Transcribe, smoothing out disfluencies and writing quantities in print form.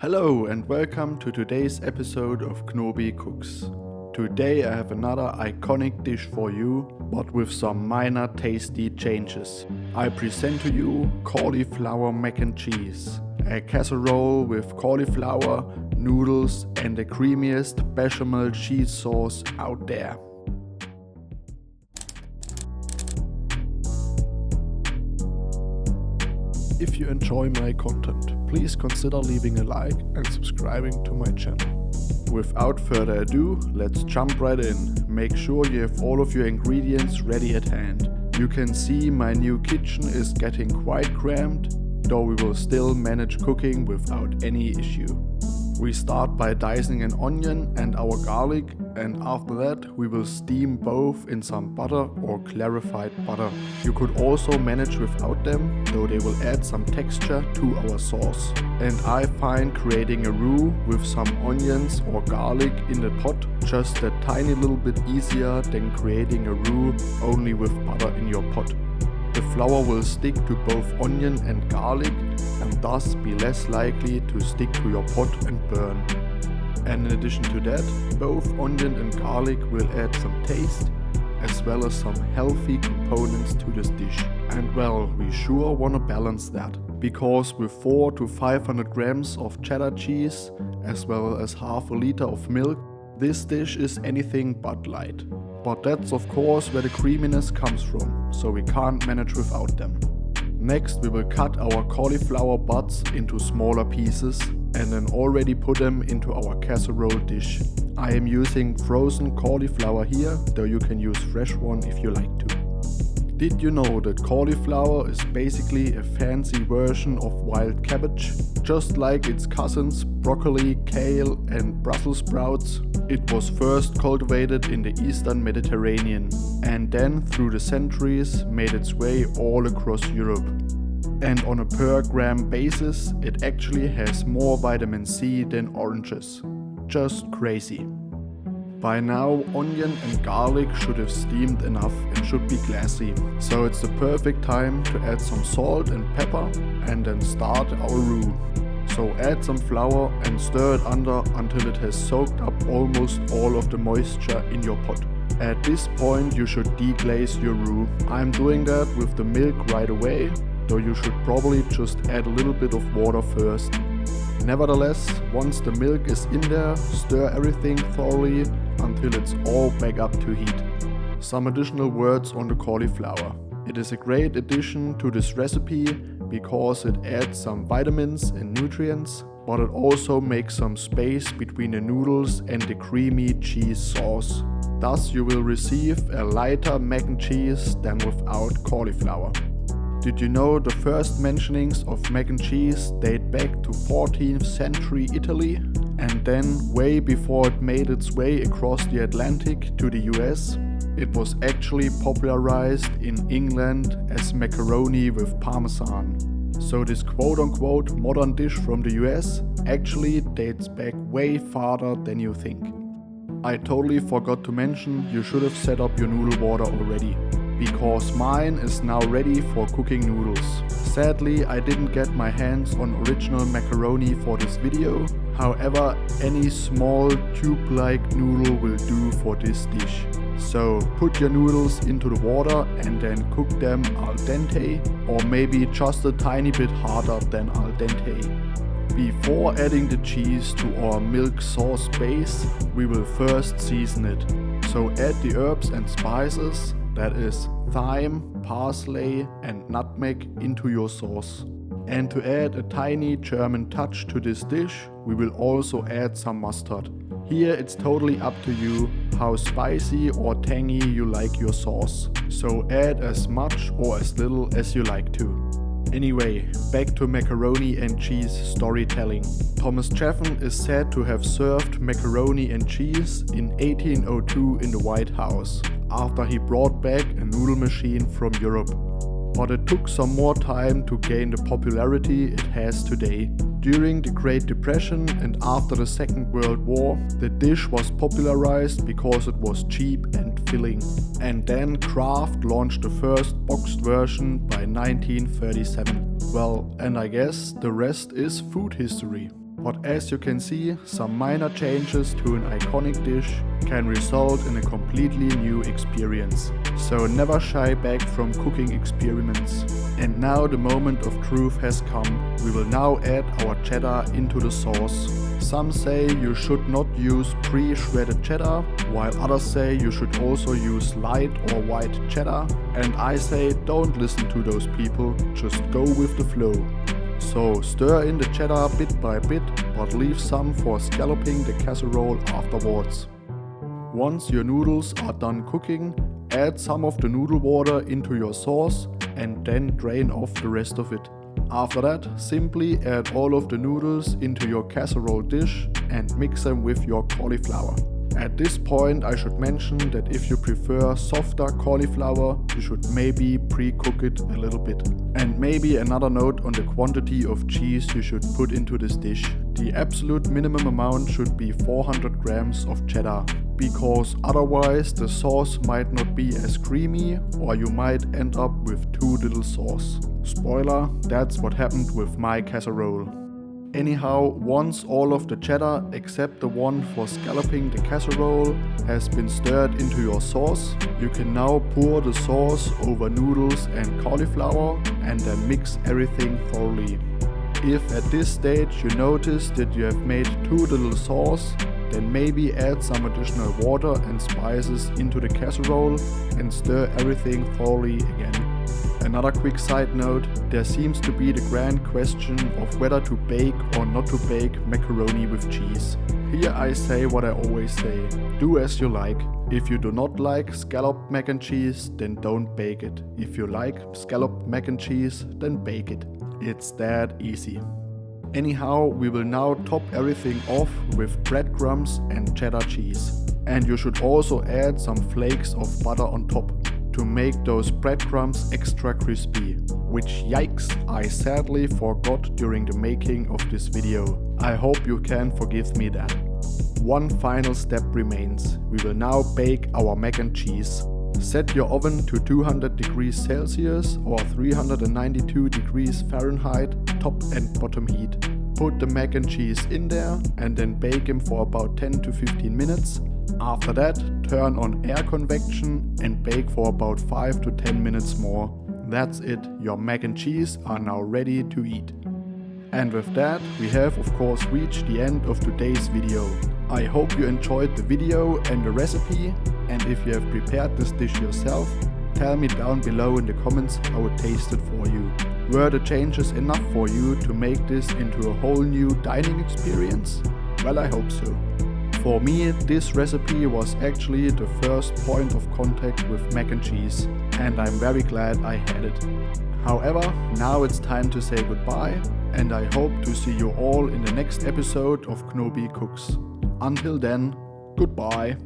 Hello and welcome to today's episode of Knobi Cooks. Today I have another iconic dish for you, but with some minor tasty changes. I present to you cauliflower mac and cheese, a casserole with cauliflower, noodles and the creamiest bechamel cheese sauce out there. If you enjoy my content, please consider leaving a like and subscribing to my channel. Without further ado, let's jump right in. Make sure you have all of your ingredients ready at hand. You can see my new kitchen is getting quite cramped, though we will still manage cooking without any issue. We start by dicing an onion and our garlic, and after that we will steam both in some butter or clarified butter. You could also manage without them, though they will add some texture to our sauce. And I find creating a roux with some onions or garlic in the pot just a tiny little bit easier than creating a roux only with butter in your pot. The flour will stick to both onion and garlic and thus be less likely to stick to your pot and burn. And in addition to that, both onion and garlic will add some taste as well as some healthy components to this dish. And well, we sure want to balance that, because with 400 to 500 grams of cheddar cheese as well as half a liter of milk, this dish is anything but light. But that's of course where the creaminess comes from, so we can't manage without them. Next we will cut our cauliflower buds into smaller pieces and then already put them into our casserole dish. I am using frozen cauliflower here, though you can use fresh one if you like to. Did you know that cauliflower is basically a fancy version of wild cabbage? Just like its cousins broccoli, kale and Brussels sprouts, it was first cultivated in the Eastern Mediterranean and then through the centuries made its way all across Europe. And on a per gram basis, it actually has more vitamin C than oranges. Just crazy. By now, onion and garlic should have steamed enough and should be glassy, so it's the perfect time to add some salt and pepper and then start our roux. So add some flour and stir it under until it has soaked up almost all of the moisture in your pot. At this point you should deglaze your roux. I'm doing that with the milk right away, though you should probably just add a little bit of water first. Nevertheless, once the milk is in there, stir everything thoroughly until it's all back up to heat. Some additional words on the cauliflower. It is a great addition to this recipe because it adds some vitamins and nutrients, but it also makes some space between the noodles and the creamy cheese sauce. Thus you will receive a lighter mac and cheese than without cauliflower. Did you know the first mentionings of mac and cheese date back to 14th century Italy? And then, way before it made its way across the Atlantic to the US, it was actually popularized in England as macaroni with parmesan. So this quote-unquote modern dish from the US actually dates back way farther than you think. I totally forgot to mention you should have set up your noodle water already, because mine is now ready for cooking noodles. Sadly, I didn't get my hands on original macaroni for this video. However, any small tube-like noodle will do for this dish. So put your noodles into the water and then cook them al dente, or maybe just a tiny bit harder than al dente. Before adding the cheese to our milk sauce base, we will first season it. So add the herbs and spices, that is thyme, parsley and nutmeg, into your sauce. And to add a tiny German touch to this dish, we will also add some mustard. Here it's totally up to you how spicy or tangy you like your sauce. So add as much or as little as you like to. Anyway, back to macaroni and cheese storytelling. Thomas Jefferson is said to have served macaroni and cheese in 1802 in the White House, after he brought back a noodle machine from Europe. But it took some more time to gain the popularity it has today. During the Great Depression and after the Second World War, the dish was popularized because it was cheap and filling. And then Kraft launched the first boxed version by 1937. Well, and I guess the rest is food history. But as you can see, some minor changes to an iconic dish can result in a completely new experience. So never shy back from cooking experiments. And now the moment of truth has come. We will now add our cheddar into the sauce. Some say you should not use pre-shredded cheddar, while others say you should also use light or white cheddar. And I say don't listen to those people, just go with the flow. So stir in the cheddar bit by bit, but leave some for scalloping the casserole afterwards. Once your noodles are done cooking, add some of the noodle water into your sauce and then drain off the rest of it. After that, simply add all of the noodles into your casserole dish and mix them with your cauliflower. At this point, I should mention that if you prefer softer cauliflower, you should maybe pre-cook it a little bit. And maybe another note on the quantity of cheese you should put into this dish. The absolute minimum amount should be 400 grams of cheddar, because otherwise the sauce might not be as creamy or you might end up with too little sauce. Spoiler, that's what happened with my casserole. Anyhow, once all of the cheddar except the one for scalloping the casserole has been stirred into your sauce, you can now pour the sauce over noodles and cauliflower and then mix everything thoroughly. If at this stage you notice that you have made too little sauce, then maybe add some additional water and spices into the casserole and stir everything thoroughly again. Another quick side note, there seems to be the grand question of whether to bake or not to bake macaroni with cheese. Here I say what I always say, do as you like. If you do not like scalloped mac and cheese, then don't bake it. If you like scalloped mac and cheese, then bake it. It's that easy. Anyhow, we will now top everything off with breadcrumbs and cheddar cheese. And you should also add some flakes of butter on top to make those breadcrumbs extra crispy, which yikes, I sadly forgot during the making of this video. I hope you can forgive me that. One final step remains. We will now bake our mac and cheese. Set your oven to 200 degrees Celsius or 392 degrees Fahrenheit, top and bottom heat. Put the mac and cheese in there and then bake them for about 10 to 15 minutes. After that, turn on air convection and bake for about 5 to 10 minutes more. That's it, your mac and cheese are now ready to eat. And with that, we have of course reached the end of today's video. I hope you enjoyed the video and the recipe, and if you have prepared this dish yourself, tell me down below in the comments how it tasted for you. Were the changes enough for you to make this into a whole new dining experience? Well, I hope so. For me, this recipe was actually the first point of contact with mac and cheese, and I'm very glad I had it. However, now it's time to say goodbye, and I hope to see you all in the next episode of Knobi Cooks. Until then, goodbye.